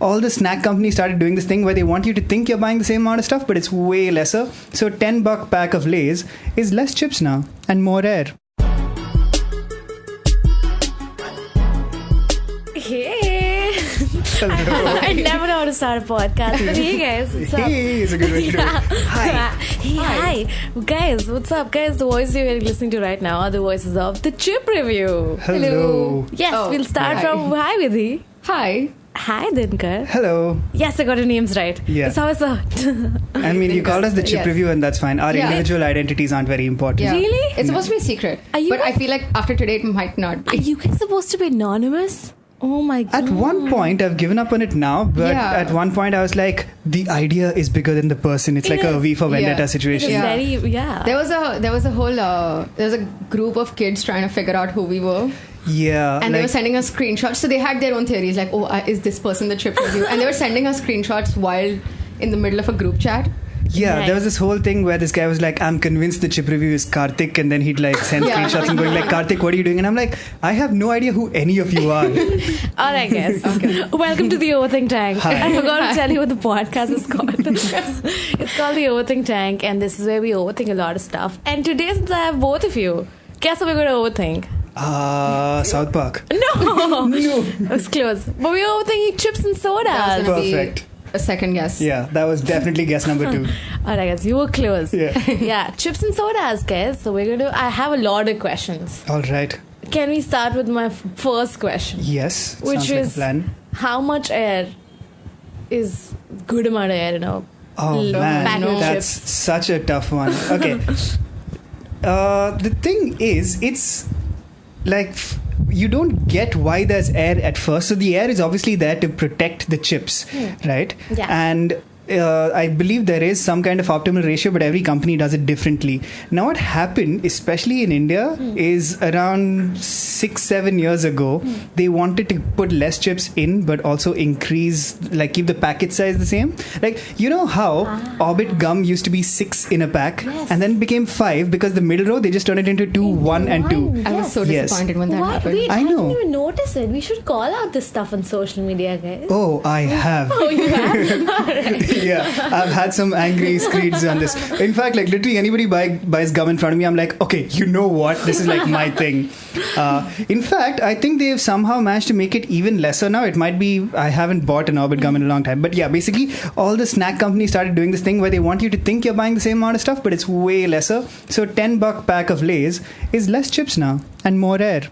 all the snack companies started doing this thing where they want you to think you're buying the same amount of stuff, but it's way lesser. So $10 pack of Lay's is less chips now and more air. Hey. I never know how to start a podcast, but hey guys, what's up? Hey, it's a good way to do it. Hi. Hey, hi. Guys, what's up? Guys, the voices you're listening to right now are the voices of the Chip Review. Hello. Yes, we'll start from hi Vidhi. Hi. Hi Dinkar. Hello. Yes, I got your names right. Yeah. That's how I thought. I mean, you called us the Chip Yes. Review and that's fine. Our individual identities aren't very important. Yeah. Really? It's supposed to be a secret. Are you but I guys- feel like after today it might not Are be. you guys supposed to be anonymous? Oh my god. At one point, I've given up on it now, but Yeah. at one point I was like, the idea is bigger than the person. It's It like a is. V for Vendetta Yeah. situation. It's Yeah. very, There was a whole there was a group of kids trying to figure out who we were, Yeah. and they were sending us screenshots. So they had their own theories, like, oh, is this person the Chip Review? And they were sending us screenshots while in the middle of a group chat. Yeah, Nice. there was this whole thing where this guy was like, I'm convinced the Chip Review is Karthik, and then he'd like send Yeah. screenshots and going like, Karthik, what are you doing? And I'm like, I have no idea who any of you are. Alright guys. Welcome to the Overthink Tank. Hi. I forgot to tell you what the podcast is called. It's called the Overthink Tank, and this is where we overthink a lot of stuff. And today, since I have both of you, guess what we're going to overthink? South Park. No! No. It's close. But we're overthinking chips and That sodas. was gonna be Perfect. a second guess. Yeah, that was definitely guess number 2. Alright guys, you were close. Yeah. Yeah, chips and sodas, guys. So we're going to... I have a lot of questions. All right. Can we start with my first question? Yes. Which sounds like a is, plan. how much air is good amount of air in a Oh pack man, of that's chips? such a tough one. Okay. The thing is, it's like you don't get why there's air at first. So the air is obviously there to protect the chips, right? Yeah. And I believe there is some kind of optimal ratio, but every company does it differently. Now, what happened, especially in India, is around 6-7 years ago, they wanted to put less chips in, but also increase, like keep the packet size the same. Like, you know how Orbit gum used to be 6 in a pack, Yes. and then became 5 because the middle row they just turned it into 2, 1, and 2. I was so Yes. disappointed when that What? happened. Wait, I I know. didn't even notice it. We should call out this stuff on social media, guys. Oh, I have. Oh, you have? Alright. Yeah, I've had some angry screeds on this. In fact, like literally anybody buys gum in front of me, I'm like, okay, you know what? This is like my thing. In fact, I think they've somehow managed to make it even lesser now. It might be, I haven't bought an Orbit gum in a long time. But yeah, basically all the snack companies started doing this thing where they want you to think you're buying the same amount of stuff, but it's way lesser. So $10 pack of Lay's is less chips now and more air.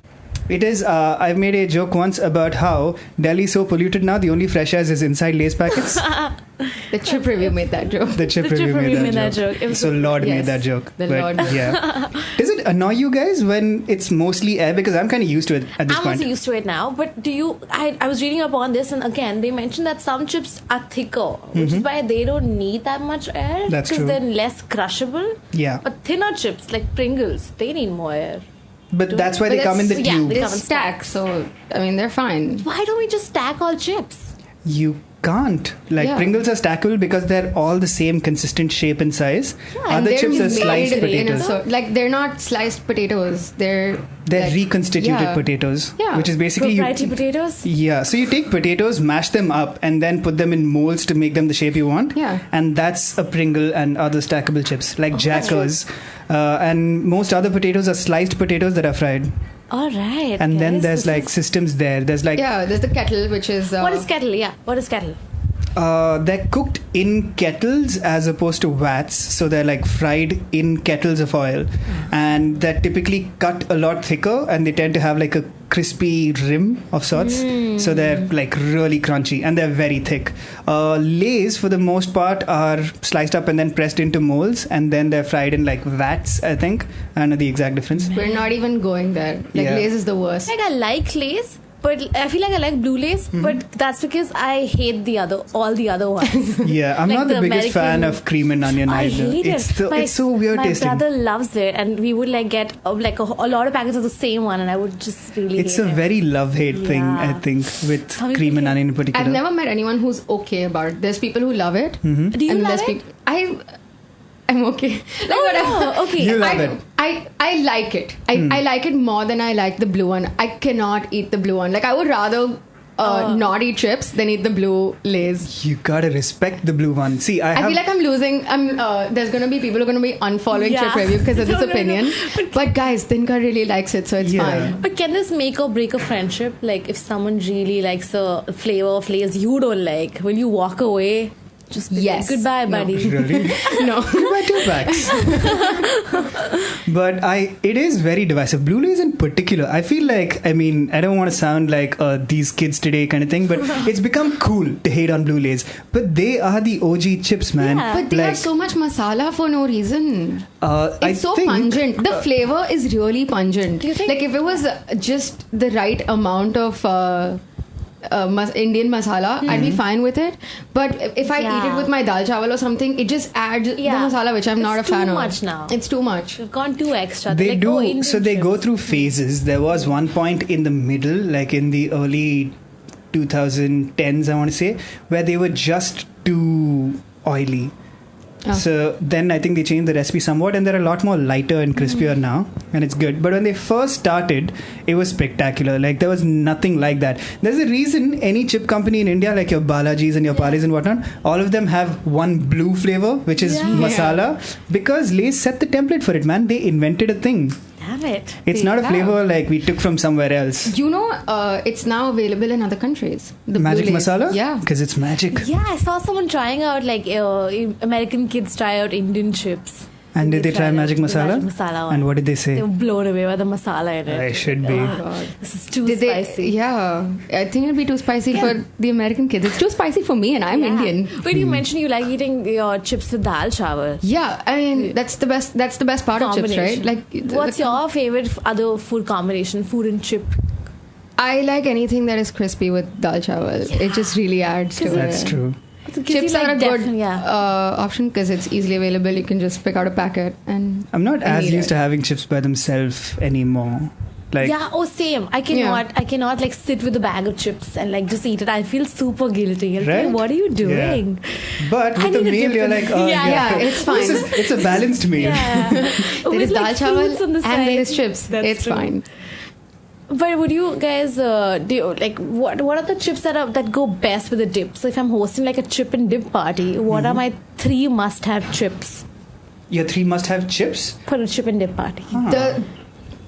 It is, I've made a joke once about how Delhi is so polluted now, the only fresh air is inside Lay's packets. The Chip Review made that joke. The Chip The Chip Review made that joke. It joke. was So Lord Yes, made that joke. the But Lord. yeah. Does it annoy you guys when it's mostly air? Because I'm kind of used to it at this I'm point. also used to it now, but do you... I was reading up on this, and again, they mentioned that some chips are thicker, which is why they don't need that much air. That's true. Because they're less crushable. Yeah. But thinner chips, like Pringles, they need more air. But that's why But they come in the yeah, tube. they They come in stack, so I mean they're fine. Why don't we just stack all chips? You can't. Like Yeah. Pringles are stackable because they're all the same consistent shape and size. And Other they're chips are made sliced in a potatoes. like they're not sliced potatoes. They're like, reconstituted yeah. potatoes. Yeah. Which is basically Proprietary potatoes? Yeah, so you take potatoes, mash them up, and then put them in molds to make them the shape you want. Yeah. And that's a Pringle and other stackable chips, like Jackers. And most other potatoes are sliced potatoes that are fried. All right. And then guys, there's this like is- systems there. There's like, Yeah, there's the kettle, which is What is kettle? Yeah, what is kettle? they're cooked in kettles as opposed to vats. So they're like fried in kettles of oil. And they're typically cut a lot thicker and they tend to have like a crispy rim of sorts. So they're like really crunchy and they're very thick. Lays for the most part are sliced up and then pressed into molds and then they're fried in like vats, I think. I don't know the exact difference. We're not even going there. Like Yeah. Lay's is the worst. Like I like Lays, but I feel like I like blue Lays, but that's because I hate all the other ones. Yeah, I'm Like not the the biggest fan American- of cream and onion I either. hate It's it. it's so weird my tasting. brother loves it, and we would like get a lot of packets of the same one, and I would just really. It's hate a it. very love-hate thing, Yeah. I think, with Some people cream and hate- onion in particular. I've never met anyone who's okay about it. There's people who love it. Do you and love there's it? I'm okay. Like whatever. Oh, okay. You love it. I like it. I like it more than I like the blue one. I cannot eat the blue one. Like I would rather not eat chips than eat the blue Lays. You gotta respect the blue one. See, I feel like I'm losing. There's gonna be people who are gonna be unfollowing chip review because of this opinion. But guys, Dinkar really likes it, so it's fine. But can this make or break a friendship? Like if someone really likes a flavor of Lay's you don't like, will you walk away? Just be like, goodbye, buddy. Really? No. Goodbye 2 packs. But it is very divisive. Blue Lays in particular, I feel like, I mean, I don't want to sound like these kids today kind of thing, but it's become cool to hate on Blue Lays. But they are the OG chips, man. Yeah. But they have so much masala for no reason. It's so think, pungent. The flavor is really pungent. Do you think? Like if it was just the right amount of Indian masala, I'd be fine with it. But if I eat it with my dal chawal or something, it just adds the masala, which I'm not a fan of. It's too much now. It's too much. You've gone too extra. They like, do. Indian So they go chips. through phases. There was one point in the middle, like in the early 2010s, I want to say, where they were just too oily. Oh. So then I think they changed the recipe somewhat, and they're a lot more lighter and crispier now, and it's good. But when they first started, it was spectacular. Like there was nothing like that. There's a reason any chip company in India, like your Balajis and your Paris and whatnot, all of them have one blue flavor, which is masala, because Lay's set the template for it, man. They invented a thing. Damn it. It's not a flavor like we took from somewhere else. You know, it's now available in other countries. The Magic blue Lays. masala? Yeah. Because it's magic. Yeah, I saw someone trying out like American kids try out Indian chips. And did they try magic the masala? Magic masala one. And what did they say? They were blown away by the masala in it. I should be. Oh God. This is too Did spicy. Yeah. I think it'd be too spicy for the American kids. It's too spicy for me, and I'm Indian. Wait, you mentioned you like eating your chips with dal chawal. Yeah, I mean that's the best. That's the best part of chips, right? Like, what's your favorite other food combination? Food and chip. I like anything that is crispy with dal chawal. It just really adds to it. That's true. Chips are a good option because it's easily available. You can just pick out a packet and. I'm not as eat used it. to having chips by themselves anymore. Like, Same. I cannot like sit with a bag of chips and like just eat it. I feel super guilty. Like, Right? what are you doing? Yeah. But I with a need a meal, dip you're in like, it. oh, Yeah, it's fine. It's a balanced meal. Yeah. There is dal chawal and there is chips. That's It's true. fine. But would you guys what are the chips that go best with a dip? So if I'm hosting like a chip and dip party, what are my 3 must-have chips Your 3 must-have chips? for a chip and dip party? The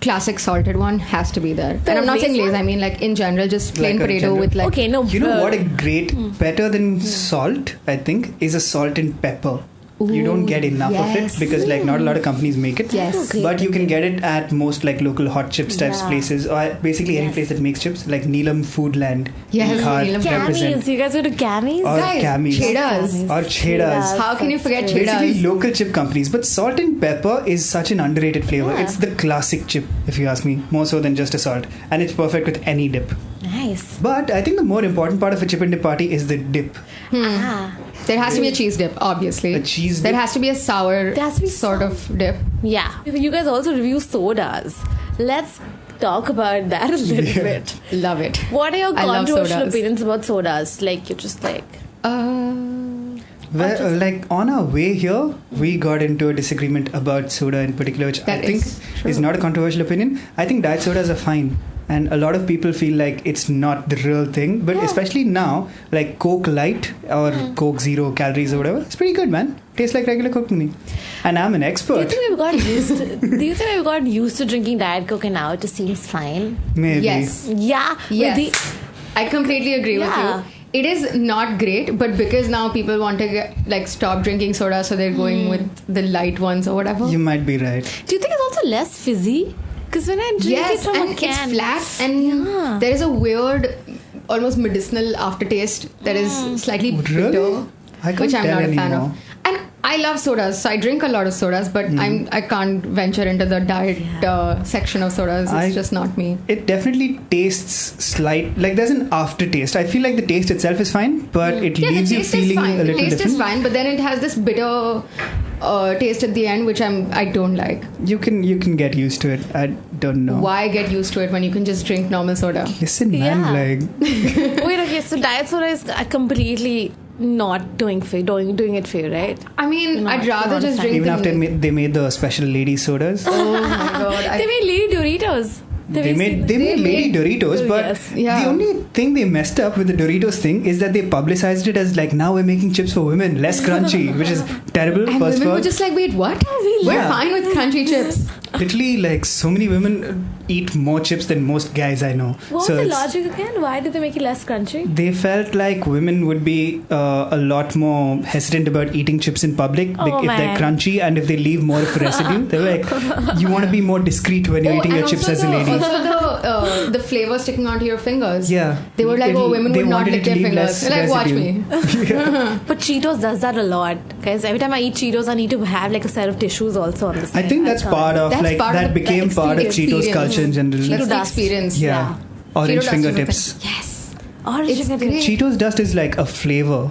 classic salted one has to be there. The And I'm not saying Lay's Lay's. one? I mean like in general, just plain Like a potato general- with like. Okay, no. You know what a great, better than salt, I think, is a salt and pepper. You don't get enough of yes. it because like not a lot of companies make it. Yes. Okay. But you can get it at most like local hot chips types Yeah. places, or basically any Yes. place that makes chips, like Neelam Foodland. Yes, Can't Neelam. represent. Camis. You guys go to Camis? Or Guys, Camis. Cheddars. Or Cheddars. How can you forget Cheddars? Cheddars? Basically local chip companies, but salt and pepper is such an underrated flavor. Yeah. It's the classic chip, if you ask me, more so than just a salt, and it's perfect with any dip. Nice. But I think the more important part of a chip and dip party is the dip. Ah. There has to be a cheese dip, obviously. A cheese There dip? has to be a sour There has to be sort of dip. Yeah. You guys also review sodas. Let's talk about that a little bit. Love it. What are your I love controversial sodas. opinions about sodas? Like, you're just like... Well, like on our way here, we got into a disagreement about soda in particular, which That I think is true. is not a controversial opinion. I think diet sodas are fine. And a lot of people feel like it's not the real thing. But especially now, like Coke Light or Coke Zero calories or whatever, it's pretty good, man. Tastes like regular Coke to me. And I'm an Do you expert. think we've got used to, drinking Diet Coke and now it just seems fine? Maybe. Yes. Yeah. Yes. With I completely agree Yeah. with you. It is not great, but because now people want to stop drinking soda, so they're going with the light ones or whatever. You might be right. Do you think it's also less fizzy? Because when I drink it from and a can... it's flat, and there is a weird, almost medicinal aftertaste that is slightly Really? bitter, I can't which I'm tell not a fan anymore. of. And I love sodas, so I drink a lot of sodas, but I can't venture into the diet section of sodas. It's just not me. It definitely tastes like there's an aftertaste. I feel like the taste itself is fine, but it Yeah, leaves the you taste is feeling fine. a The little taste different. is fine, but then it has this bitter taste at the end, which I don't like. You can get used to it. I don't know. Why get used to it when you can just drink normal soda? Listen, man, Yeah. like Wait, okay, so diet soda is completely not doing it for you, right? I mean, No, I'd rather not just a fan. drink even the after they made the special lady sodas. Oh my god! They made Lady Doritos. They made Lady Doritos, but yes. the only thing they messed up with the Doritos thing is that they publicized it as like, now we're making chips for women, less crunchy, which is terrible. And first of women all. were just like, wait, what? We're fine with crunchy chips. Literally, like, so many women eat more chips than most guys I know. What was so the logic again? Why did they make it less crunchy? They felt like women would be a lot more hesitant about eating chips in public if they're crunchy and if they leave more of a residue. They were like, you want to be more discreet when you're eating your chips as a lady. Also the flavor sticking onto your fingers. Yeah. They were like, women would not lick their fingers. They're like, watch me. But Cheetos does that a lot. Guys, every time I eat Cheetos, I need to have like a set of tissues also on the side. I think that's part of that became part of Cheetos culture in general. That's the experience. Yeah. Orange fingertips. Yes. Orange fingertips. Cheetos dust is like a flavor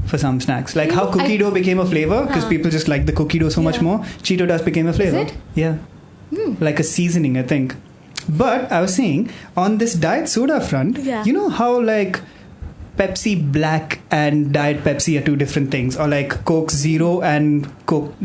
for some snacks. Like how cookie dough became a flavor because people just like the cookie dough so much more. Cheeto dust became a flavor. Is it? Yeah. Like a seasoning, I think. But I was saying, on this diet soda front, you know how like Pepsi Black and Diet Pepsi are two different things, or like Coke Zero and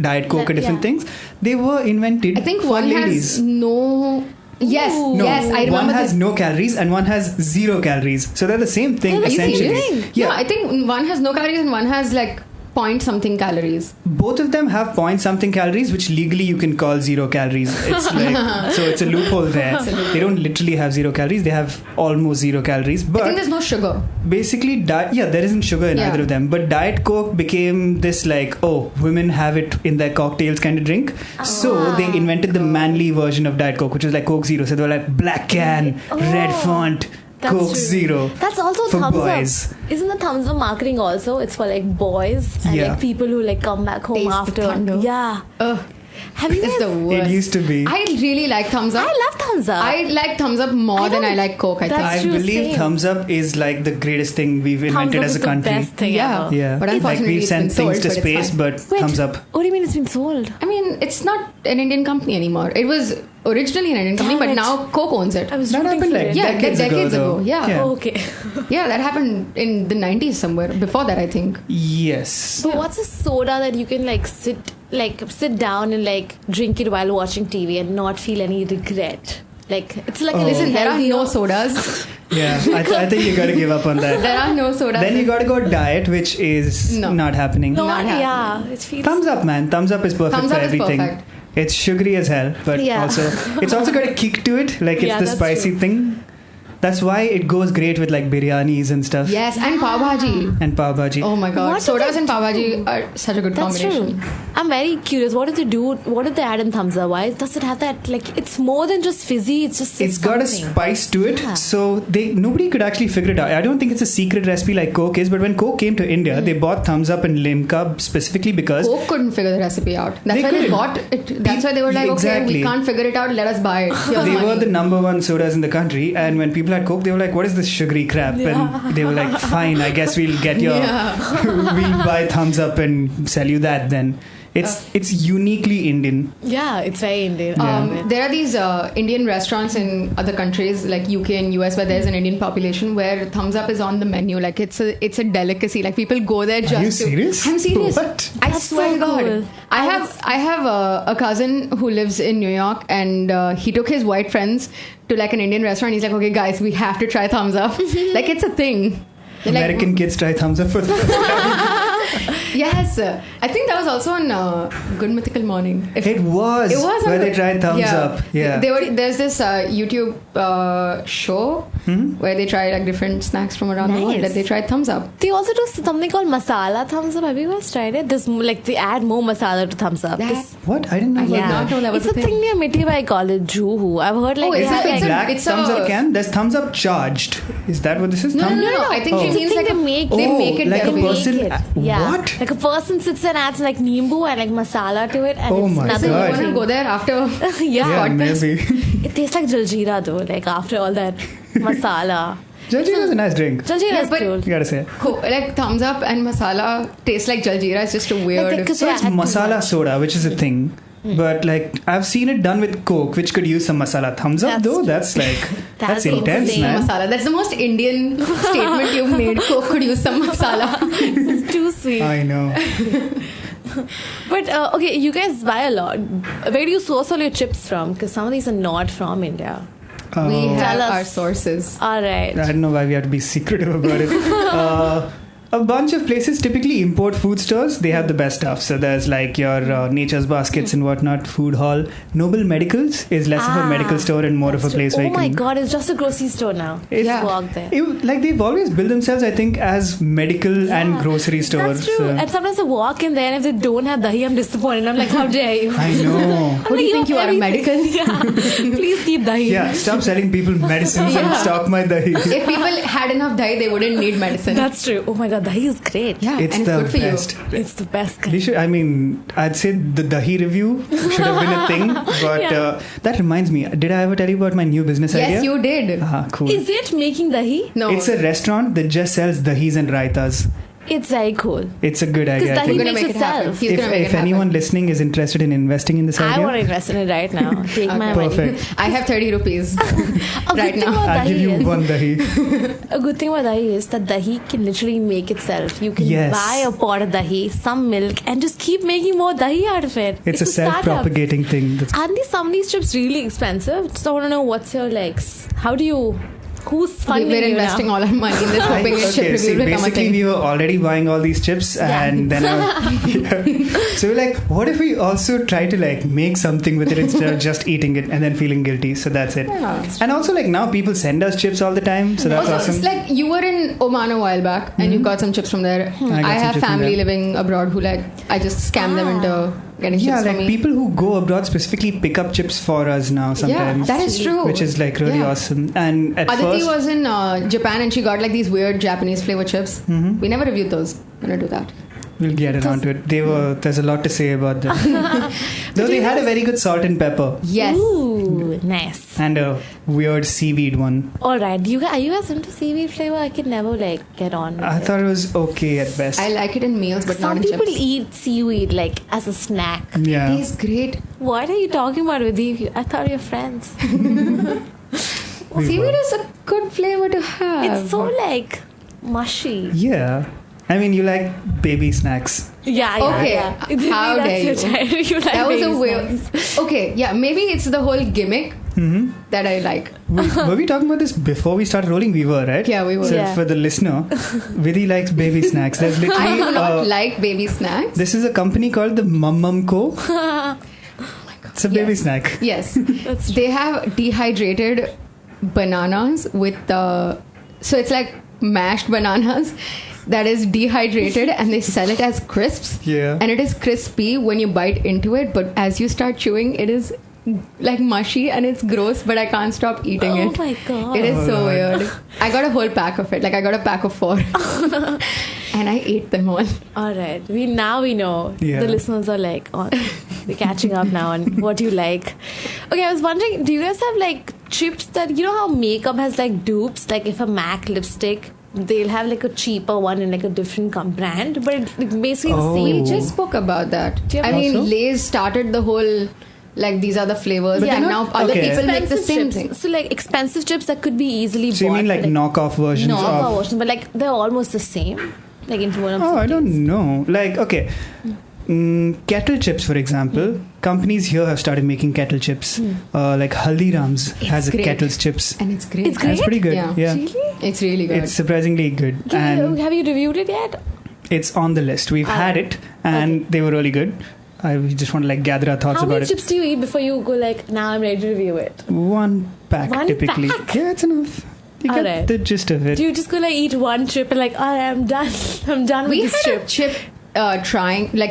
Diet Coke are different things? They were invented I think for one ladies. has no... Yes, No, yes, I remember one has this. no calories and one has 0 calories. So they're the same thing essentially. Yeah, I think one has no calories and one has like point something calories. Both of them have point something calories, which legally you can call 0 calories. It's like, so it's a loophole there. They don't literally have 0 calories; they have almost 0 calories. But I think there's no sugar. Basically, there isn't sugar in either of them. But Diet Coke became this like, women have it in their cocktails kind of drink. So they invented the manly version of Diet Coke, which was like Coke Zero. So they were like black can, red font. That's Coke true. Zero. That's also for thumbs boys. up. Isn't the thumbs up marketing also? It's for like boys and like people who like come back home Taste the after. thunder. Yeah. Have you It's guys? the worst. It used to be. I really like thumbs up. I love thumbs up. I like thumbs up more than I like Coke. I think. That's I true, believe same. thumbs up is like the greatest thing we've thumbs invented up as a is the country. best thing ever. Yeah, But like unfortunately we've it's sent been things sold, to but it's space, fine. but Wait, thumbs up. What do you mean it's been sold? I mean, it's not an Indian company anymore. It was originally an Indian company, Damn but it. now Coke owns it. I was That rooting happened for like it. Yeah, decades ago. Yeah. Oh, okay. Yeah, that happened in the 90s somewhere. Before that, I think. Yes. So what's a soda that you can like sit down and like drink it while watching TV and not feel any regret? Like it's like Listen, there are healthier- no sodas. Yeah, I think you got to give up on that. There are no sodas. Then you got to go diet, which is not happening. No, Not yeah, it feels. Thumbs up, man. Thumbs up is perfect Thumbs for up is everything. perfect. It's sugary as hell, but it's also got a kick to it. Like it's Yeah, the that's spicy true. thing. That's why it goes great with like biryanis and stuff. Yes, and pav bhaji. And pav bhaji. Oh my god, What do sodas they and pav bhaji are such a good That's combination. true. I'm very curious. What did they do? What did they add in thumbs up? Why does it have that? Like, it's more than just fizzy. It's just. It's got a something. spice to it, Yeah. so nobody could actually figure it out. I don't think it's a secret recipe like Coke is, but when Coke came to India, they bought Thumbs Up and Limca specifically because Coke couldn't figure the recipe out. That's They why they couldn't. bought it. That's why they were like, okay, Exactly. we can't figure it out. Let us buy it. Here's they money. were the number one sodas in the country, and when people had Coke, they were like, "What is this sugary crap?" And they were like, "Fine, I guess we'll get your, we'll buy Thumbs Up and sell you that." Then it's uniquely Indian. Yeah, it's very Indian. There are these Indian restaurants in other countries like UK and US where there's an Indian population where thumbs up is on the menu. Like it's a delicacy. Like people go there just Are you to. serious? I'm serious. What? I That's swear so to God. cool. I have a cousin who lives in New York and he took his white friends to like an Indian restaurant. He's like, okay, guys, we have to try thumbs up. Like it's a thing. They're like, American kids try Thumbs Up for the first time. yes, I think that was also on Good Mythical Morning. It was where they tried Thumbs Up. Yeah. There's this YouTube show where they try like different snacks from around the world. Nice. That they tried Thumbs Up. They also do something called masala thumbs up. Have you guys tried it? This like they add more masala to thumbs up. What? I didn't know I about did that. not know that was It's a thing near Miti by College, Juhu. I've heard like Oh, they is have, it? like, The black it's Thumbs a- Up can? There's Thumbs Up charged. Is that what this is? No, I think Oh. it means It's a like thing they make. They Oh, make it like a that way. person- Make it. Yeah. What? Like a person sits and adds like nimbu and like masala to it, and Oh it's my nothing. So you God. want to go there after? Yeah. Yeah, maybe. It tastes like jaljeera though. Like after all that masala. Jaljeera is a nice drink. Jaljeera Yeah, is but- cool. You gotta say. Like Thumbs Up and masala taste like jaljeera. It's just a weird. Like, So it's Yeah, masala soda, which is a thing. But like I've seen it done with Coke, which could use some masala. Thumbs Up That's though, true. that's like that's That's intense, insane. man. masala. That's the most Indian statement you've made. Coke could use some masala. It's too sweet. I know. But okay, you guys buy a lot. Where do you source all your chips from? Because some of these are not from India. We have Tell us. our sources. All right. I don't know why we have to be secretive about it. A bunch of places typically import food stores. They have the best stuff. So there's like your Nature's Baskets and whatnot, Food Hall. Noble Medicals is less of a medical store and more of a place where Oh you my can... god, it's just a grocery store now. It's- Just walk there. Like they've always built themselves, I think, as medical and grocery stores. That's true. And sometimes I walk in there and if they don't have dahi, I'm disappointed. I'm like, how dare you? I know. What do you think you are, a medical? Yeah. Please keep dahi. Yeah, stop selling people medicines and stop my dahi. If people had enough dahi, they wouldn't need medicine. That's true. Oh my god, dahi is great. Yeah, It's and the it's good for best. you. It's the best They kind. should, I mean, I'd say the dahi review should have been a thing. But Yeah. that reminds me, did I ever tell you about my new business idea? Yes, you did. Ah, cool. Is it making dahi? No. It's a restaurant that just sells dahis and raitas. It's very cool. It's a good idea, I dahi think. He's gonna makes make it happen. itself. He's gonna make If it happen. anyone listening is interested in investing in this I idea, want to invest in it right now. Take my money. perfect. I have 30 rupees A good right thing now. about I'll give dahi you is, one dahi. a good thing about dahi is that dahi can literally make itself. You can Yes. buy a pot of dahi, some milk, and just keep making more dahi out of it. It's a startup. self-propagating thing. Aren't some of these chips really expensive? So I want to know what's your how do you? Who's funding We're you investing now? all our money in this, hoping this chip Okay, see, review will become a basically thing. we were already buying all these chips and then so we're like, what if we also try to like make something with it instead of just eating it and then feeling guilty? So that's it. Yeah. And also like now people send us chips all the time, so that's Also, awesome. it's like you were in Oman a while back and you got some chips from there. I got I some have chips from family there. living abroad who I just scam them into getting Yeah, chips like for me. people who go abroad specifically pick up chips for us now Yeah, sometimes. that is true. Which is like really Yeah. awesome. And at Aditi first, was in Japan and she got like these weird Japanese flavor chips. We never reviewed those. We're gonna do that. we'll get around to it. There's a lot to say about them. Though they had a very good salt and pepper Yes. Ooh, nice. and a weird seaweed one. All right, are you guys into seaweed flavor? I can never get on. With I it. thought it was okay at best. I like it in meals, but Some not in people chips. eat seaweed as a snack. Yeah. Tastes great. What are you talking about, Vidhi? I thought we were friends. Seaweed is a good flavor to have. It's so mushy. Yeah. I mean, you like baby snacks. Yeah. Okay, Yeah. how That's dare your you? child. You like That was a baby weird. snacks. Okay, yeah, maybe it's the whole gimmick that I like. Were we talking about this before we started rolling? We were, right? Yeah, we were. So Yeah. for the listener, Vidhi likes baby snacks. There's I literally do not like baby snacks. this is a company called the Mum Co. It's a baby Yes. snack. Yes, That's they have dehydrated bananas with so it's like mashed bananas that is dehydrated and they sell it as crisps. Yeah. And it is crispy when you bite into it, but as you start chewing, it is like mushy and it's gross, but I can't stop eating Oh it. my God. It is Oh, so Lord. weird. I got a whole pack of it. Like I got a pack of 4. And I ate them all. All right. We know. Yeah. The listeners are they're catching up now on what you like. Okay, I was wondering, do you guys have chips that how makeup has dupes? Like if a MAC lipstick, they'll have a cheaper one in a different brand, but it's basically the Oh. same. We just spoke about that. Do you have I mean, also? Lay's started the whole these are the flavors, But and they're now not- other okay. people make the Expensive same chips. thing. So expensive chips that could be easily So you bought. mean like knockoff versions knockoff of? versions, but they're almost the same. Into one of Oh, the I taste. don't know. Okay. Kettle chips, for example, companies here have started making kettle chips. Like Haldiram's has a great. kettle's chips. And it's great. It's great? That's pretty good. Yeah. Yeah. Really? It's really good. It's surprisingly good. And Have you reviewed it yet? it's on the list. We've had it and they were really good. I just want to gather our thoughts How about many it. chips do you eat before you go now I'm ready to review it? One pack One typically. pack? Yeah, it's enough. You get Alright. the gist of it. Do you just go eat one chip and all right, I'm done. I'm done We with this had chip. a chip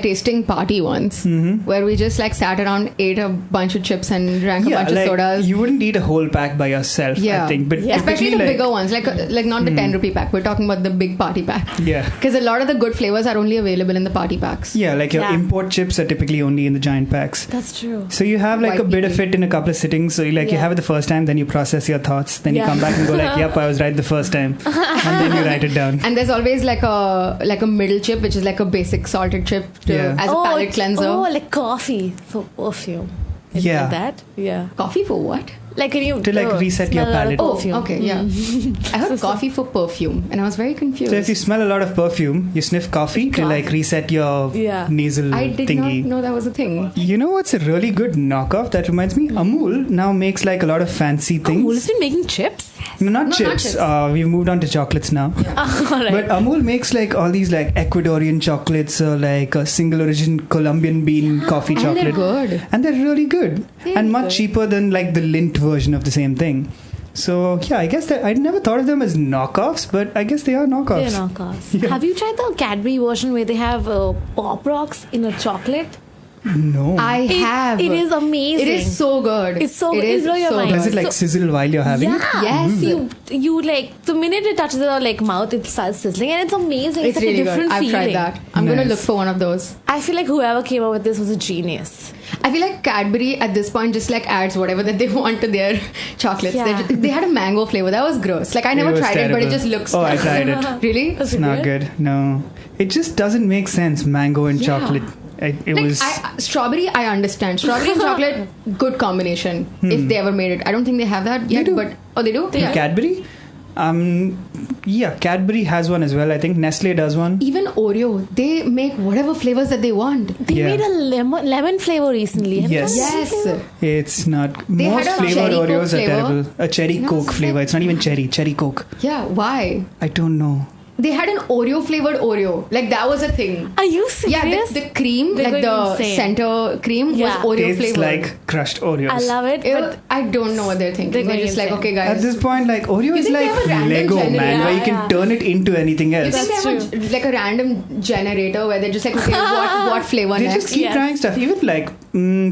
tasting party once where we just sat around, ate a bunch of chips and drank a bunch of sodas. you wouldn't eat a whole pack by yourself, Yeah. I think. But Yeah. Especially the typically, bigger ones, like not the 10 rupee pack. We're talking about the big party pack. Yeah. Because a lot of the good flavors are only available in the party packs. Yeah, your Yeah. import chips are typically only in the giant packs. That's true. So you have a White bit of people. it in a couple of sittings. So you Yeah. have it the first time, then you process your thoughts, then you Yeah. come back and go yep, I was right the first time, and then you write it down. And there's always a middle chip, which is a basic salted chip as a palate cleanser. Oh, like coffee for perfume. Is Yeah. like that? Yeah. Coffee for what? Like when you reset your smell a lot of palate. perfume. Okay, yeah. I heard coffee for perfume, and I was very confused. So if you smell a lot of perfume, you sniff coffee to like reset your nasal I did thingy. not know that was a thing. You know what's a really good knockoff? That reminds me, Amul now makes like a lot of fancy things. Amul has been making chips? No, not chips. We've moved on to chocolates now. Yeah. All right. But Amul makes like all these like Ecuadorian chocolates or like a single origin Colombian bean coffee chocolate. And they're good. And they're really good. And much cheaper than like the Lindt version of the same thing. So yeah, I guess that I never thought of them as knockoffs, but I guess they are knockoffs. They're knockoffs. Yeah. Have you tried the Cadbury version where they have Pop Rocks in a chocolate? No. I have. It is amazing. It is so good. It's so good. It'll blow your mind. Does it like sizzle while you're having it? Yes. You like the minute it touches your like mouth, it starts sizzling, and it's amazing. It's like really a different good. I've feeling. tried that. I'm gonna look for one of those. I feel like whoever came up with this was a genius. I feel like Cadbury at this point just like adds whatever that they want to their chocolates. Yeah. They had a mango flavor that was gross. Like I never tried it, but it just looks. I tried it. Really? It's not good. No, it just doesn't make sense. Mango and chocolate. It was strawberry. I understand strawberry and chocolate. Good combination if they ever made it. I don't think they have that yet. But they do. Yeah. Cadbury. Cadbury has one as well. I think Nestle does one. Even Oreo, they make whatever flavors that they want. They made a lemon flavor recently. Yes. It's not. They most had a flavored cherry Oreos Coke are terrible. A cherry Coke flavor. It's not even cherry Coke. Yeah, why? I don't know. They had an Oreo flavored Oreo. Like that was a thing. Are you serious? Yeah, the cream, They're like the going insane. center cream was Oreo Tastes flavored. like crushed Oreos. I love it. But I don't know what they're thinking. They're just like, insane. okay, guys. At this point, like Oreo is think they like have a random Lego, generator? man, where you can turn it into anything You else. think they have like a random generator where they're just like, okay, what flavor They next? just keep trying stuff. Even like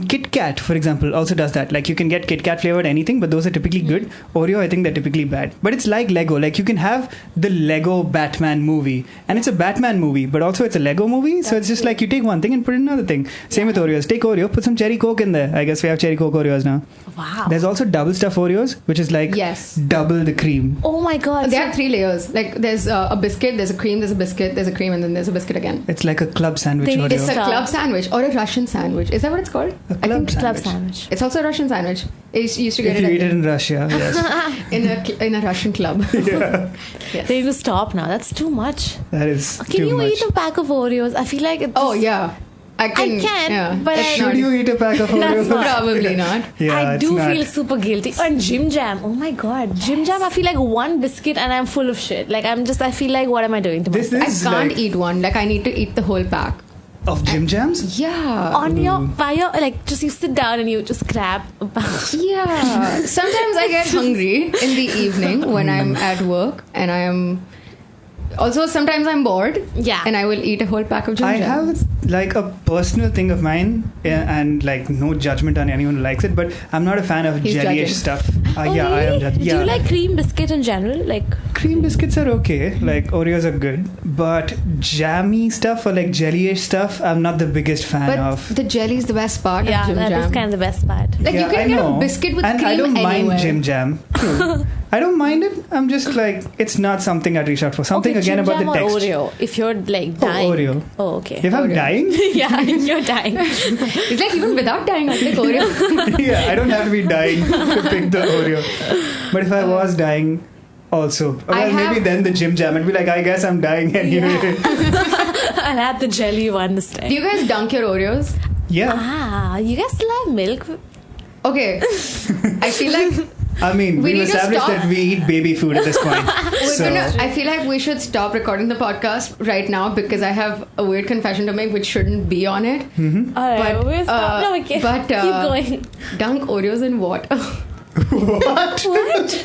Kit Kat, for example, also does that. Like you can get Kit Kat flavored anything, but those are typically good. Oreo, I think they're typically bad. But it's like Lego. Like you can have the Lego Batman movie, and it's a Batman movie, but also it's a Lego movie. So it's just like you take one thing and put in another thing. Same with Oreos. Take Oreo, put some cherry Coke in there. I guess we have cherry Coke Oreos now. Wow. There's also double stuff Oreos, which is like double the cream. Oh my god. They have 3 layers. Like there's a biscuit, there's a cream, there's a biscuit, there's a cream, and then there's a biscuit again. It's like a club sandwich Oreo. It's a club sandwich or a Russian sandwich. Is that what it's called? A club sandwich. It's also a Russian sandwich. It used to get if you it eat it in Russia, yes. in a Russian club. Yeah. Yes. They need to stop now. That's too much. That is Can too you much. eat a pack of Oreos? I feel like it's Oh yeah. I can, but Should you eat a pack of Oreos? Probably not. Yeah, I it's do not. feel super guilty. And Jim Jam. Oh my god. Jim Jam, I feel like one biscuit and I'm full of shit. Like I feel like what am I doing to myself? I can't eat one. Like I need to eat the whole pack. Of Jim Jams? Yeah. On your like just you sit down and you just grab a bunch. Yeah. Sometimes I get hungry in the evening when I'm at work and I am. Also, sometimes I'm bored. Yeah. And I will eat a whole pack of Jim I Jams. have like a personal thing of mine, and like no judgment on anyone who likes it, but I'm not a fan of He's jellyish judging. stuff. Oh, Yeah, I am really? judging. Do Yeah. you like cream biscuit in general? Like Cream biscuits are okay, like Oreos are good, but jammy stuff or like jellyish stuff, I'm not the biggest fan But of. the jelly is the best part yeah, of Jim that Jam. is kind of the best part. Like Yeah, you can I get know. a biscuit with and cream I don't anywhere. mind Jim Jam. True. I don't mind it. I'm just like, it's not something I'd reach out for. Something Okay, again Jim about Jam the or texture. Oreo. If you're like dying. Oreo. Oh, okay. If I'm Oreo. dying, yeah, you're dying. It's like even without dying, I like Oreo. yeah, I don't have to be dying to pick the Oreo. But if I was dying, also, well, maybe then the Jim Jam. I'd be like, I guess I'm dying anyway. I'll have the jelly one this time. Do you guys dunk your Oreos? Ah, you guys still have milk? Okay. I feel like I mean, We we've need to established stop. that we eat baby food at this point. I feel like we should stop recording the podcast right now because I have a weird confession to make which shouldn't be on it. All right, But, we'll stop. No, we can't. but, Keep going. Dunk Oreos in water. What? What?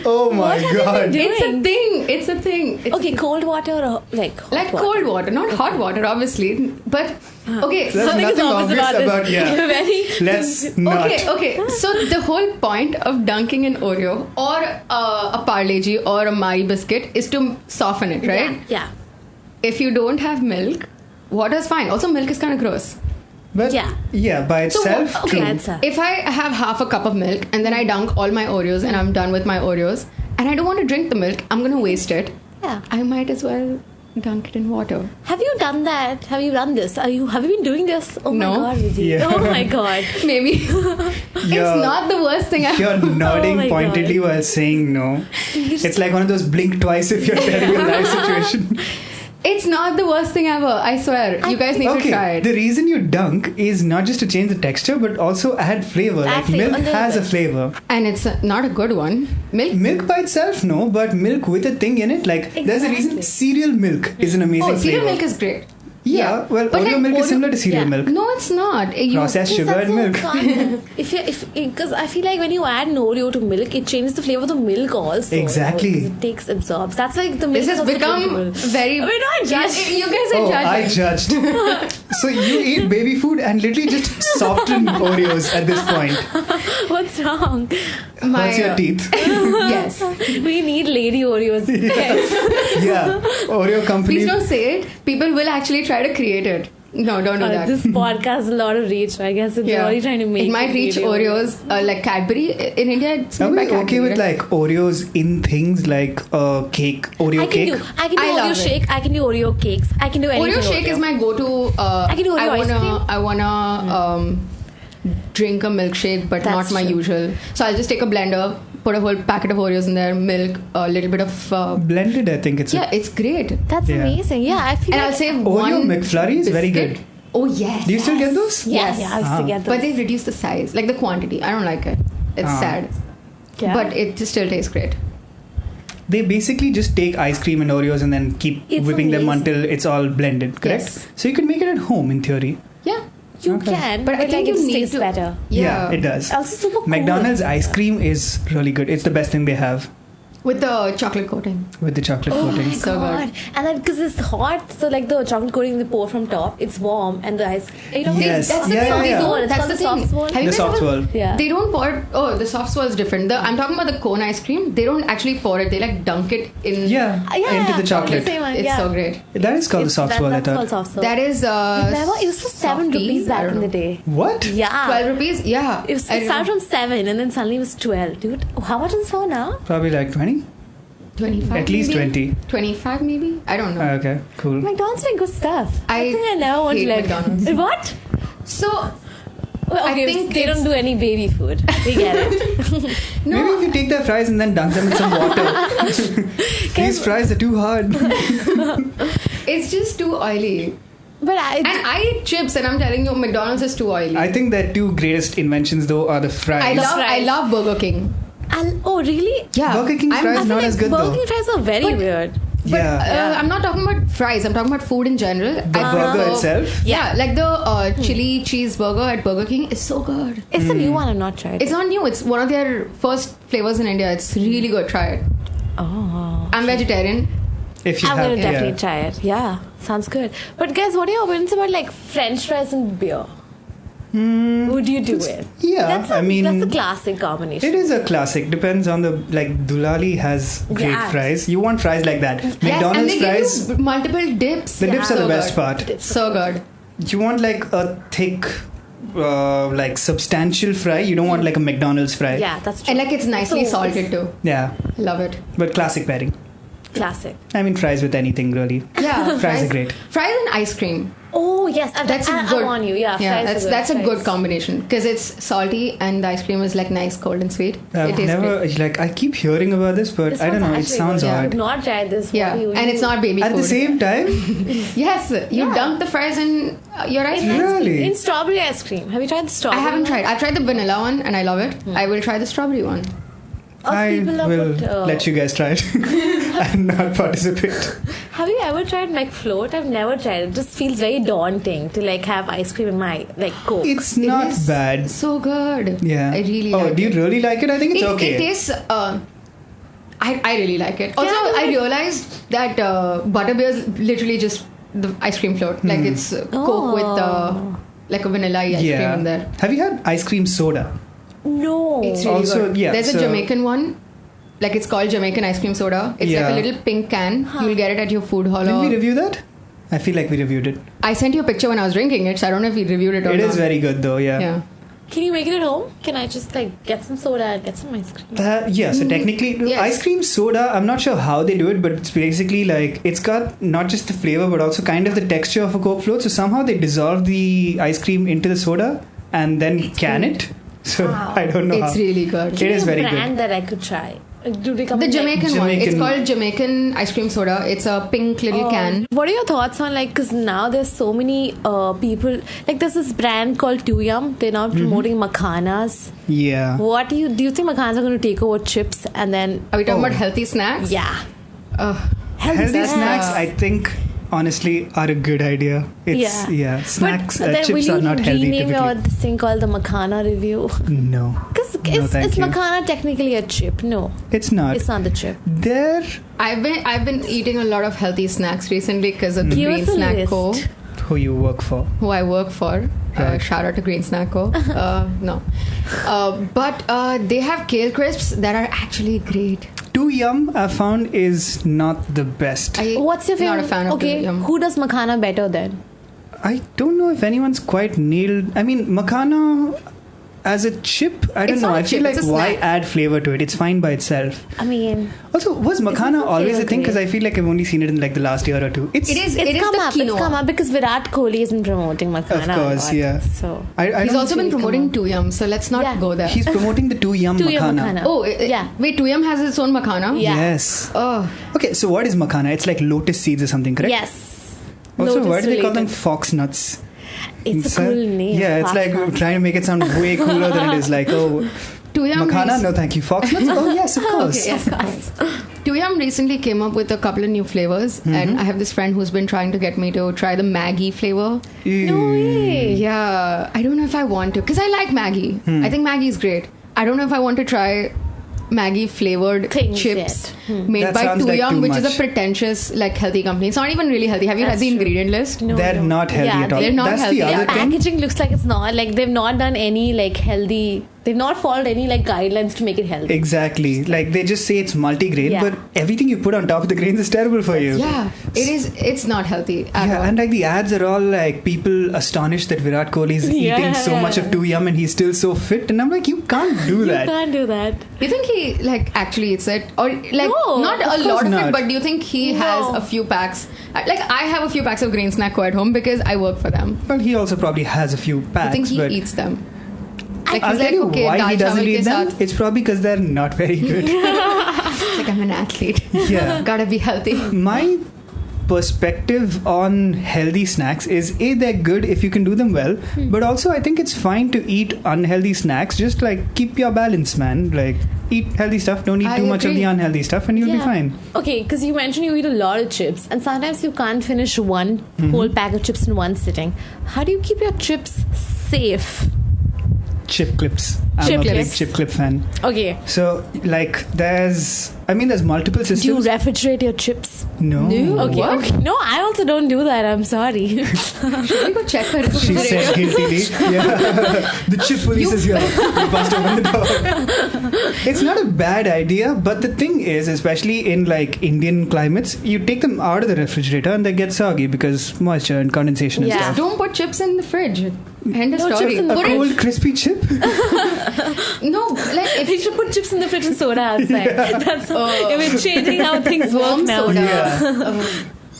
Oh my god. doing? It's a thing. It's Okay, cold water or like hot like water? cold water, not hot water, obviously. But okay, There's Something is nothing obvious obvious about this. yeah. Very. Let's not. okay. So the whole point of dunking an Oreo or a Parle-G or a Marie biscuit is to soften it, right? Yeah. If you don't have milk, water's fine. Also, milk is kind of gross. But Yeah. by itself, okay, true. that's If I have half a cup of milk and then I dunk all my Oreos and I'm done with my Oreos and I don't want to drink the milk, I'm going to waste it. Yeah. I might as well dunk it in water. Have you done that? Have you done this? Have you been doing this? Oh No. my god, Vidhi. Yeah. Oh my god. Maybe. It's not the worst thing I've You're nodding Oh my pointedly God. while saying no. It's like one of those blink twice if you're telling a live situation. It's not the worst thing ever. I swear. You guys need to try it. The reason you dunk is not just to change the texture, but also add flavor. Add Like flavor, milk a little has a bit. flavor. And it's not a good one. Milk. Milk by itself, no, but milk with a thing in it, like there's a reason Exactly. cereal milk is an amazing Oh, cereal flavor. milk is great. Yeah, well, But Oreo like milk is Oreo- similar to cereal yeah. milk. No, it's not. Processed sugar and milk. Because I feel like when you add an Oreo to milk, it changes the flavor of the milk also. Exactly. It absorbs. That's like the milk This has is also become drinkable. very. We're not judging. You guys are Oh, I judging. judged. So you eat baby food and literally just soften Oreos at this point. What's wrong? Hurts your teeth. Yes. We need lady Oreos. Yes. Yeah. Oreo company. Please don't say it. People will actually try to create it. No, don't do that. This podcast has a lot of reach. I guess it's really trying to make it might reach lady Oreos like Cadbury in India. It's Are made by we Cadbury, okay with right? like Oreos in things like cake, Oreo I can cake? do I Oreo love it. shake. I can do Oreo cakes. I can do anything. Oreo shake is my go-to. I can do Oreo ice cream. I wanna drink a milkshake, but That's not my true. usual. So I'll just take a blender, put a whole packet of Oreos in there, milk, a little bit of. Blended, I think it's Yeah, it's great. That's Yeah. amazing. Yeah, I feel And like I'll say Oreo one McFlurry is very biscuit. good. Oh yes. Do you still get those? Yes. Yeah, I used to get those. But they've reduced the size, like the quantity. I don't like it. It's sad. Yeah. But it just still tastes great. They basically just take ice cream and Oreos and then keep It's whipping them amazing. until it's all blended, correct? Yes. So you can make it at home in theory. Yeah. you Okay. can, But I think like you it need tastes to- better. Yeah. It does. Also super cool. McDonald's ice cream is really good. It's the best thing they have With the chocolate coating. with the chocolate Oh coating. my So god! And then because it's hot, so like the chocolate coating they pour from top, it's warm, and the ice. You know, Yes. That's the Yeah, thing. yeah, They yeah. don't- It's That's called the the soft thing. swirl. Have you The guys soft ever- swirl. Yeah. They don't pour it. Oh, the soft swirl is different. I'm talking about the cone ice cream. They don't actually pour it. They like dunk it in. Yeah, into the chocolate. Same one, It's yeah. so great. That is called the soft swirl, I That's called thought. soft swirl. That is. Remember, it was for 7 softies? rupees I back don't in the know. day. What? Yeah. 12 rupees? Yeah. It started from 7 and then suddenly it was 12. Dude, how much is it for now? Probably like 20? 25. At least maybe? 20. 25 maybe? I don't know. Okay, cool. McDonald's make good stuff. I think I never want to hate like McDonald's. What? So, Well, I okay, think they it's- don't do any baby food. We get it. no. Maybe if you take their fries and then dunk them in some water. These fries are too hard. It's just too oily. But And I eat chips and I'm telling you, McDonald's is too oily. I think their two greatest inventions though are the fries. I love Burger King. oh, really? Yeah. Burger King I fries feel not like as good Burger though. King fries are very But- weird. But Yeah. I'm not talking about fries. I'm talking about food in general. The burger itself? Yeah, like the chili cheeseburger at Burger King is so good. It's the new one I've not tried. It's not new. It's one of their first flavors in India. It's really good. Try it. Oh. I'm vegetarian. If you I'm have, gonna definitely yeah. try it. Yeah, sounds good. But guys, what are your opinions about like French fries and beer? Would you do it? Yeah, that's I mean, that's a classic combination. It is a classic. Depends on the like. Dulali has great Yeah. fries. You want fries like that. Yes, and McDonald's they fries. give you multiple dips. The dips are the So best good. part. So good. You want like a thick, like substantial fry. You don't want like a McDonald's fry. Yeah, that's true. And like it's nicely So- salted too. Yeah, Love it. but classic pairing. Classic. I mean, fries with anything really. Yeah, Fries are great. Fries and ice cream. Oh yes, That's a I'm good. on you. Yeah, fries are that's a fries. good combination because it's salty and the ice cream is like nice, cold and sweet. It I've tastes never great. like. I keep hearing about this, but This I don't one's know. It actually sounds good. odd. I've not tried this. Yeah, What do you and it's not baby At food. the same time, Yes, you Yeah. dunk the fries in your ice cream. Really? In strawberry ice cream. Have you tried the I strawberry? haven't one? tried. I've tried the vanilla one and I love it. I will try the strawberry one. Also, I people have will put, let you guys try it and not participate. Have you ever tried McFloat? I've never tried it. It just feels very daunting to like have ice cream in my like Coke. It's not is bad. So good. Yeah. I really Oh, like do you it. really like it? I think it's okay. It tastes. I really like it. Also, I do I like- realized that butterbeer is literally just the ice cream float. Like it's Coke with like a vanilla ice cream yeah. in there. Have you had ice cream soda? no. It's really Also, good. yeah, There's so- a Jamaican one. Like it's called Jamaican ice cream soda. It's Yeah. like a little pink can. You'll get it at your food hall. Did or- we review that? I feel like we reviewed it. I sent you a picture when I was drinking it, so I don't know if we reviewed it or It not. is very good though, yeah. Yeah. Can you make it at home? Can I just like get some soda and get some ice cream? Yeah, so technically, Yes. ice cream soda, I'm not sure how they do it, but it's basically like, it's got not just the flavor, but also kind of the texture of a Coke float. So somehow they dissolve the ice cream into the soda and then can it. So Wow. I don't know It's how. really good. It is a very brand good. that I could try. Do they come The in, like- Jamaican one. It's Jamaican. called Jamaican ice cream soda. It's a pink little can. What are your thoughts on like, because now there's so many people, like there's this brand called 2Yum. They're now promoting makhanas. Yeah. What do you think makhanas are going to take over chips and then Are we talking Oh. about healthy snacks? yeah, Healthy snacks, I think, honestly, are a good idea. It's, snacks, But then chips will are not you healthy rename your typically. this thing called the makhana review? No. Because No, thank is you. makhana technically a chip? No, It's not. it's not the chip. There, I've been eating a lot of healthy snacks recently because of the Give Green us a Snack list. Co. who you work for. who I work for. Right. Shout out to Green Snack Co. No. But they have kale crisps that are actually great. 2Yum, I found, is not the best. What's your favorite? Not a fan of okay, Yum. who does makhana better then? I don't know if anyone's quite nailed. I mean, makhana as a chip, I don't It's know. not a I feel chip, like it's a why snack. add flavor to it? It's fine by itself. I mean, Also, was makhana not always a flavor thing? Because great. I feel like I've only seen it in like the last year or two. It is it's come the up. quinoa. It's come up because Virat Kohli has been promoting makhana. Of course, a lot. yeah. So I He's don't also been really promoting come 2Yum, so let's not Yeah. go there. He's promoting the 2Yum 2Yum makhana. makhana. Oh, Yeah. Wait, 2Yum has its own makhana? Yeah. Yes. Oh, Okay, so what is makhana? It's like lotus seeds or something, correct? yes. Also, Lotus why do they call them related. fox nuts? It's a cool name. Yeah, it's like Fox nuts. trying to make it sound way cooler than it is. Like, oh, 2Yum. makhana? No, thank you. Fox nuts? Oh, yes, of course. Okay, yes, of course. 2Yum recently came up with a couple of new flavors, and I have this friend who's been trying to get me to try the Maggie flavor. No way. Yeah, I don't know if I want to, because I like Maggie. I think Maggie is great. I don't know if I want to try Maggie flavored Things chips yet. made That by sounds like 2Yum, too which is much. a pretentious, like, healthy company. It's not even really healthy. Have you That's read the true. ingredient list? No, They're no. not healthy Yeah, at all. they're not That's healthy. the other Their thing. packaging looks like it's not like they've not done any like healthy. They've not followed any like guidelines to make it healthy. Exactly. Like they just say it's multigrain, Yeah. but everything you put on top of the grains is terrible for you. Yeah, it is. It's not healthy at Yeah, all. and like the ads are all like people astonished that Virat Kohli is Yeah, eating so much of 2Yum and he's still so fit. And I'm like, you can't do You that. can't do that. Do you think he like actually eats it, or like No, not of a course lot of not. it? But do you think he has No. a few packs? Like I have a few packs of Green Snack Co at home because I work for them. Well, he also probably has a few I packs. think he but eats them. Like I'll he's tell like, you okay, why dal he doesn't chawal eat ke them. saath. It's probably because they're not very good. It's like I'm an athlete. Yeah. Gotta be healthy. My perspective on healthy snacks is A, they're good if you can do them well, but also I think it's fine to eat unhealthy snacks. Just like keep your balance, man. Like eat healthy stuff, don't eat I too much of agree. the unhealthy stuff, and you'll be Yeah. fine. Okay, because you mentioned you eat a lot of chips, and sometimes you can't finish one whole pack of chips in one sitting. How do you keep your chips safe? Chip clips. I'm Chip a big clips. chip clip fan. Okay. So like there's multiple Do you systems. refrigerate your chips? No. Okay. What? Okay. No, I also don't do that. I'm sorry. Should we go check her She said refrigerator? guiltily. Yeah. The chip police is here. You bust open the door. It's not a bad idea, but the thing is, especially in like Indian climates, you take them out of the refrigerator and they get soggy because moisture and condensation and Yeah. stuff. Don't put chips in the fridge. End of No story. chips in the A Put it- cold, crispy chip? No, like if You should put chips in the fridge and soda outside. That's Oh. we're changing how things work warm now. soda.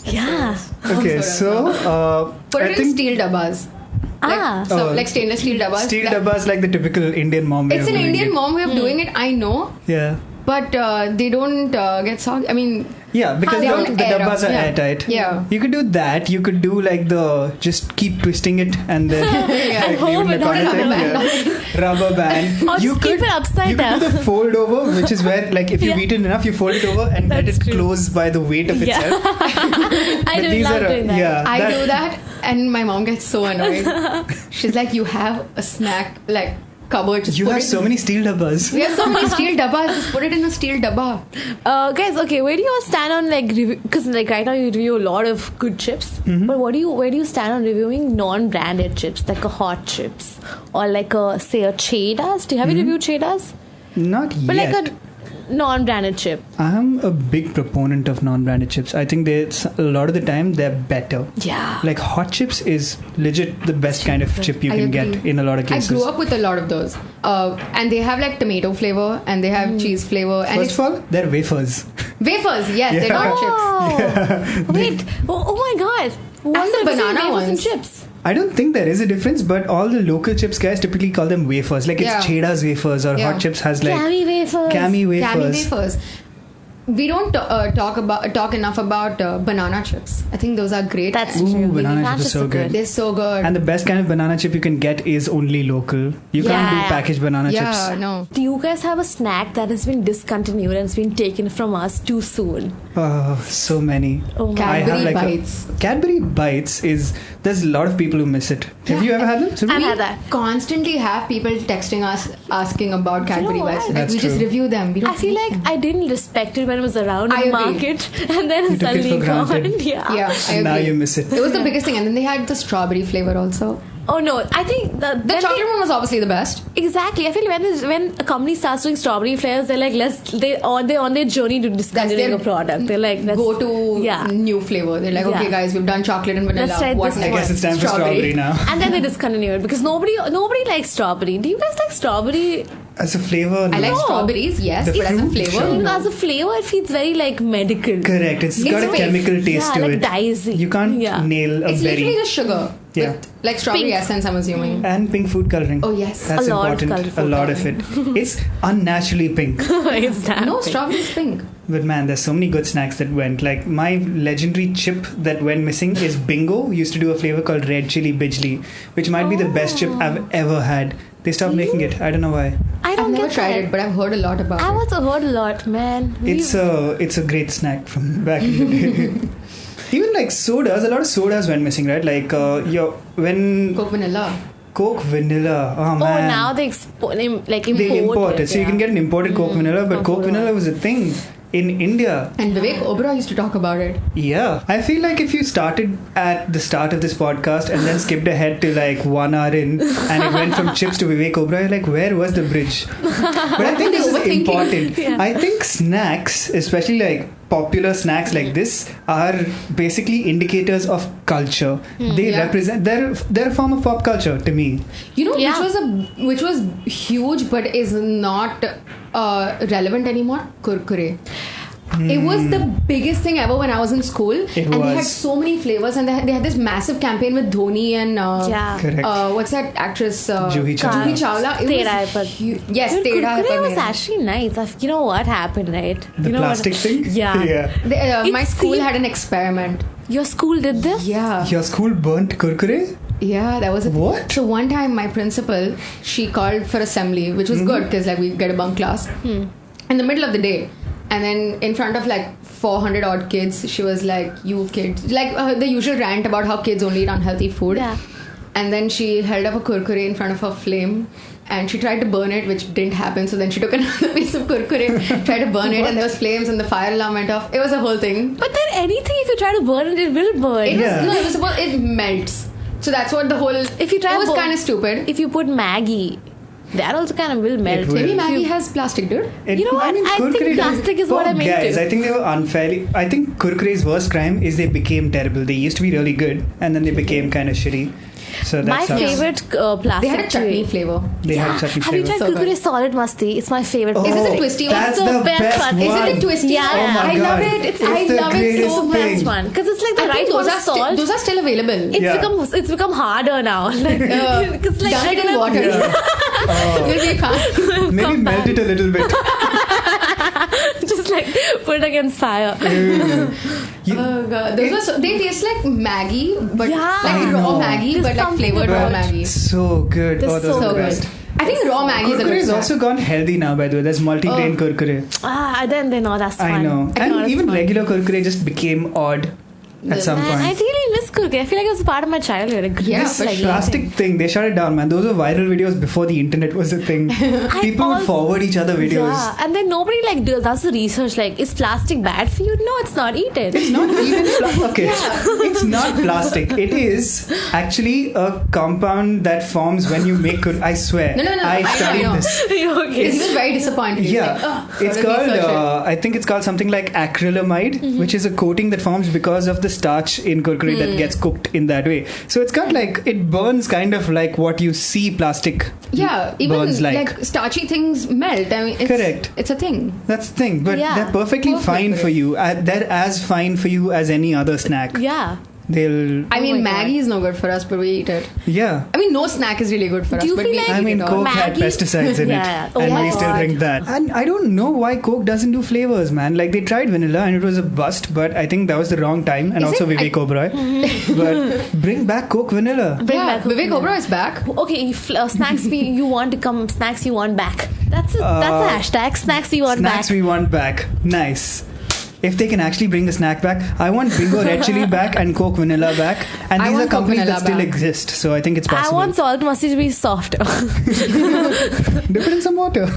Yeah. Yeah. Okay, so Put I it in think steel dabbas. Like, Ah. like stainless steel dabbas. steel That- dabba is like the typical Indian mom way It's of an doing Indian it. mom way of doing it. I know, Yeah. but they don't get soggy. I mean, Yeah, because They the don't the air dabbas up, are yeah. airtight. Yeah. You could do that. You could do like the just keep twisting it and then like, leave it in the Without a corner rubber thing. Yeah. Rubber band. Or just keep it upside you could do down. the fold over, which is where like if you've Yeah. eaten enough, you fold it over and let That's it true. close by the weight of Yeah. itself. I But do these love are, doing that. yeah, I do that, and my mom gets so annoyed. She's like, "You have a snack like cupboard. Just You put have it so many steel dabbas. We have so many steel dabbas. Just put it in a steel dabba." Guys, okay, where do you all stand on like because like right now you review a lot of good chips, but where do you stand on reviewing non-branded chips like a hot chips or like a say a Cheddars? Have you reviewed Cheddars? Not But yet. like non-branded chip? I'm a big proponent of non-branded chips. I think a lot of the time they're better. Yeah. Like hot chips is legit the best kind of chip you I can agree. get in a lot of cases. I grew up with a lot of those. And they have like tomato flavor and they have cheese flavor. And First of all, they're wafers. wafers, yes, they're not chips. Oh, wait. Oh my God. What's the the difference banana between wafers and ones. chips? I don't think there is a difference, but all the local chips guys typically call them wafers. Like Yeah. it's Cheddar's wafers or Yeah. Hot Chips has like Cami wafers. Cami wafers. Cami wafers. We don't talk enough about banana chips. I think those are great. That's Ooh, true. banana Not chips are just so good. They're so good. And the best kind of banana chip you can get is only local. You can't do Yeah. packaged banana yeah, chips. no. Do you guys have a snack that has been discontinued and it's been taken from us too soon? Oh, so many. Oh my I have Cadbury like Bites. Cadbury Bites is there's a lot of people who miss it. Have you ever had them? Surbhi? I've had that. Constantly have people texting us asking about Cadbury what? Bites. Like, That's we just true. review them. We don't I feel like I didn't respect it when it was around in I the agree. market, and then You it's took it suddenly for gone. granted. Yeah. Yeah, I agree. Now you miss it. It was the biggest thing, and then they had the strawberry flavor also. Oh no, I think The chocolate one was obviously the best. Exactly. I feel when a company starts doing strawberry flavors, they're like they're on their journey to discontinuing their a product. They're like let's Go to yeah. new flavor. They're like, okay, Yeah. guys, we've done chocolate and vanilla. Let's try What this next? I guess it's time for strawberry now. And then they discontinue it because nobody likes strawberry. Do you guys like strawberry? As a flavor, I like no. strawberries, yes, The but as a fruit, flavor, sure. no. As a flavor, it feels very like medical. Correct. It's got a fake. chemical taste Yeah, to like it. dicey. You can't Yeah. nail a It's literally berry. just sugar. Yeah. With, like strawberry Pink. essence, I'm assuming. And pink food coloring. Oh, yes. That's A lot of important. colourful A lot of it. It's unnaturally pink. It's that No, big. strawberry is pink. But man, there's so many good snacks that went. Like my legendary chip that went missing is Bingo. Used to do a flavor called Red Chili Bijli, which might be the best chip I've ever had. They stopped making it. I don't know why. I don't I've never get tried that. it, but I've heard a lot about I've it. also heard a lot, man. It's a great snack from back in the day. Even like sodas, a lot of sodas went missing, right? Like when Coke vanilla. Coke vanilla. Oh Oh, man. now they They import it. So you can get an imported Coke vanilla, but Coke vanilla was a thing in India. And Vivek Oberoi used to talk about it. Yeah. I feel like if you started at the start of this podcast and then skipped ahead to like 1 hour in and it went from chips to Vivek Oberoi, like where was the bridge? But I think this is Overthinking. important. Yeah. I think snacks, especially like popular snacks like this, are basically indicators of culture. They Yeah. represent they're a form of pop culture to me. You know, Yeah. which was huge, but is not relevant anymore. Kurkure. It was the biggest thing ever when I was in school, and they had was. so many flavors, and they had this massive campaign with Dhoni and Yeah. Correct. what's that actress? Juhi Chawla. Juhi Chawla. It Tera Hai was Par- yes, Dude, Tera Hai Kurkure Par was Mera. actually nice. You know what happened, right? The you know plastic thing? Yeah. Yeah. My It school seemed- had an experiment. Your school did this? Yeah. Your school burnt Kurkure? Yeah, that was What? So one time, my principal, she called for assembly, which was good because like we get a bunk class in the middle of the day, and then in front of like 400 odd kids, she was like, "You kids," like the usual rant about how kids only eat unhealthy food. Yeah. And then she held up a Kurkure in front of her flame. And she tried to burn it, which didn't happen. So then she took another piece of Kurkure, tried to burn it, and there was flames, and the fire alarm went off. It was a whole thing. But then anything, if you try to burn it, it will burn. It Yeah. was no, it was about it melts. So that's what the whole. If you try it was burn- kind of stupid. If you put Maggie, that also kind of will melt. will. Maybe If Maggie you- has plastic, dude. You know what? I think Kurkure plastic is poor what I'm into. guys, I think they were unfairly. I think Kurkure's worst crime is they became terrible. They used to be really good, and then they became kind of shitty. So My that's favorite plastic. They had a chutney tray. flavor. They had chutney Have you flavor. tried So Kurkure good. Solid Masti? It's my favorite. Oh, Is it the twisty one? That's It's the the best best one. one. Is it the twisty Yeah, one? Oh my I god! love it. It's I the love it greatest so the much. thing. best one because it's like the I right think amount of salt. those are still available. It's become harder now. Like, because like Dunk I it in don't water. You'll be fine. Maybe melt it a little bit. just like put it against fire. Oh god, those are they taste like Maggie, but Yeah. like I raw know. Maggie, There's but like something flavored raw about- Maggie. So good. They're Oh, those so are the good. best. I think raw Maggie is a Kurkure good has snack. also gone healthy now, by the way. There's multi-grain Kurkure. Then they know that's fun. I know. I know And that's even fun. regular Kurkure just became odd. at some Man, point. I really miss Kurkure. I feel like it was a part of my childhood. This Like plastic thing, they shut it down, man. Those were viral videos before the internet was a thing. People would forward each other videos. Yeah, and then nobody like does the research. Like, is plastic bad for you? No, it's not. Eat it. It's not even plastic. Okay, it's not plastic. It is actually a compound that forms when you make. I swear. No. I studied this. Okay. He was very disappointed. He's Yeah, like, "Oh, it's gotta called. research it." I think it's called something like acrylamide, which is a coating that forms because of the starch in Kurkure that gets cooked in that way. So it's got like it burns kind of like what you see plastic. Yeah, even burns like starchy things melt. I mean, it's, Correct. It's a thing. That's the thing, but Yeah. they're perfectly Perfect fine for for it. you. They're as fine for you as any other snack. Yeah. They'll. I mean, my God. Maggie is no good for us, but we eat it. Yeah. I mean, no snack is really good for us, you but feel we like- eat I mean, it all. Coke had Maggie- pesticides in Yeah. it, Oh, and we my still God. drink that. And I don't know why Coke doesn't do flavors, man. Like they tried vanilla, and it was a bust. But I think that was the wrong time, and Is also it? Vivek Oberoi. But bring back Coke vanilla. Bring Yeah, back Vivek Kurkure. Oberoi is back. Okay, if, snacks you want to come. Snacks you want back. That's a hashtag. Snacks you want Snacks back. we want back. Nice. If they can actually bring the snack back, I want Bingo Red Chili back and Coke Vanilla back. And I these are want Coke companies that Vanilla still back. exist, so I think it's I possible. want salt mustard to be softer. Dip it in some water.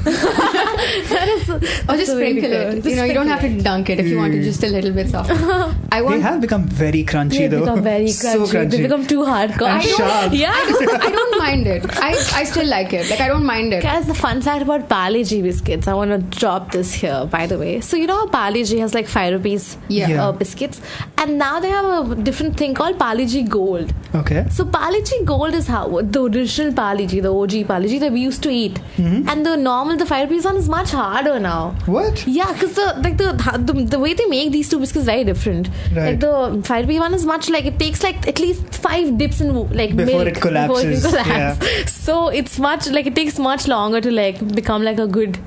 Or just sprinkle it. You know, you don't have to dunk it if you want it just a little bit soft. I They want. have become very crunchy They though. become very So crunchy. They become too hardcore. And sharp. Yeah. I don't mind it. I still like it. Like I don't mind it. Guys, the fun fact about Parle G biscuits, I want to drop this here, by the way. So, you know how Parle G has like 5 rupees Yeah. biscuits? And now they have a different thing called Parle G Gold. Okay. So, Parle G Gold is how the original Parle G, the OG Parle G that we used to eat. And the normal, the 5 rupees one is much harder now. What? Yeah, because the way they make these two biscuits is very different. Right. Like the 5 rupee one is much like it takes like at least 5 dips in like Before milk it collapses, Before it collapse. So it's much like it takes much longer to like become like a good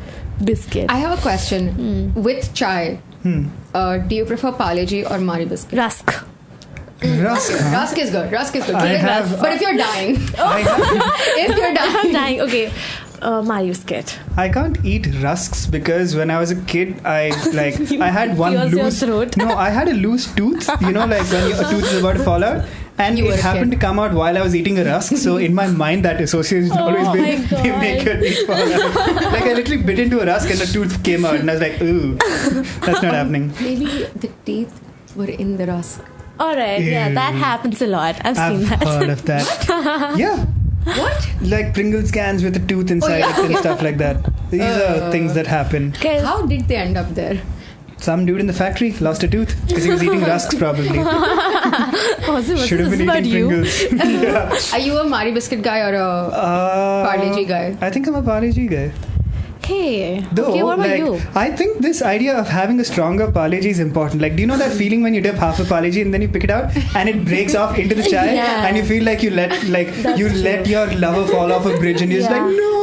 biscuit. I have a question. With chai, do you prefer Parle G or Mari biscuit? Rusk. Rusk, huh? Rusk is good. Rusk is good. I Keep it have- Rusk. But if you're dying, I, have, if you're I'm dying, dying. Okay. Mari biscuit. I can't eat rusks because when I was a kid, I had one pierce your loose. throat. No, I had a loose tooth. You know, like when a tooth is about to fall out. And You were it a happened kid. to come out while I was eating a rusk. So in my mind, that association has always Oh been my they make your teeth fall out. Like I literally bit into a rusk and the tooth came out, and I was like, ooh, that's not happening. maybe the teeth were in the rusk. Alright, yeah, that Ew. happens a lot. I've I've seen that. heard of that. Yeah. What? Like Pringles cans with a tooth inside yeah. it and stuff like that. These are things that happen. Guys, How did they end up there? Some dude in the factory lost a tooth because he was eating rusks probably. was Should have this been about eating you? Pringles. Yeah. Are you a Mari biscuit guy or a Parle G guy? I think I'm a Parle G guy. Hey. Though, Okay, what about like, you? I think this idea of having a stronger Parle G is important. Like, do you know that feeling when you dip half a Parle G and then you pick it out and it breaks off into the chai Yeah. and you feel like you let true. your lover fall off a bridge and you're just Yeah. like, no.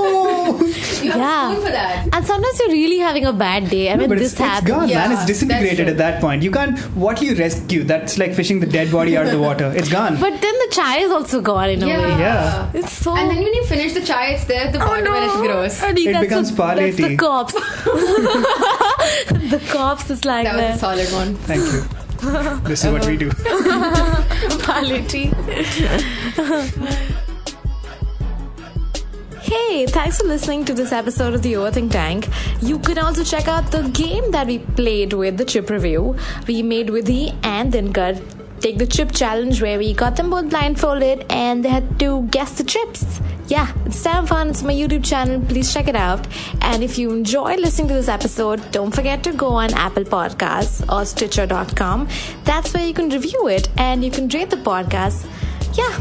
You have Yeah. a spoon for that. And sometimes you're really having a bad day. I mean, But this it's happens. gone, Yeah, man. It's that's disintegrated true. at that point. You can't. What do you rescue? That's like fishing the dead body out of the water. It's gone. But then the chai is also gone in a way. Yeah. It's so. And then when you finish the chai, it's there at the bottom and it's gross. Adi, It that's becomes parle that's the tea. corpse. The corpse is like That was a that. solid one. Thank you. This is what we do. Parle tea. Hey, thanks for listening to this episode of the Overthink Tank. You can also check out the game that we played with the chip review. We made Vidhi and Dinkar take the chip challenge where we got them both blindfolded and they had to guess the chips. Yeah, it's damn fun. It's my YouTube channel. Please check it out. And if you enjoy listening to this episode, don't forget to go on Apple Podcasts or Stitcher.com. That's where you can review it and you can rate the podcast. Yeah,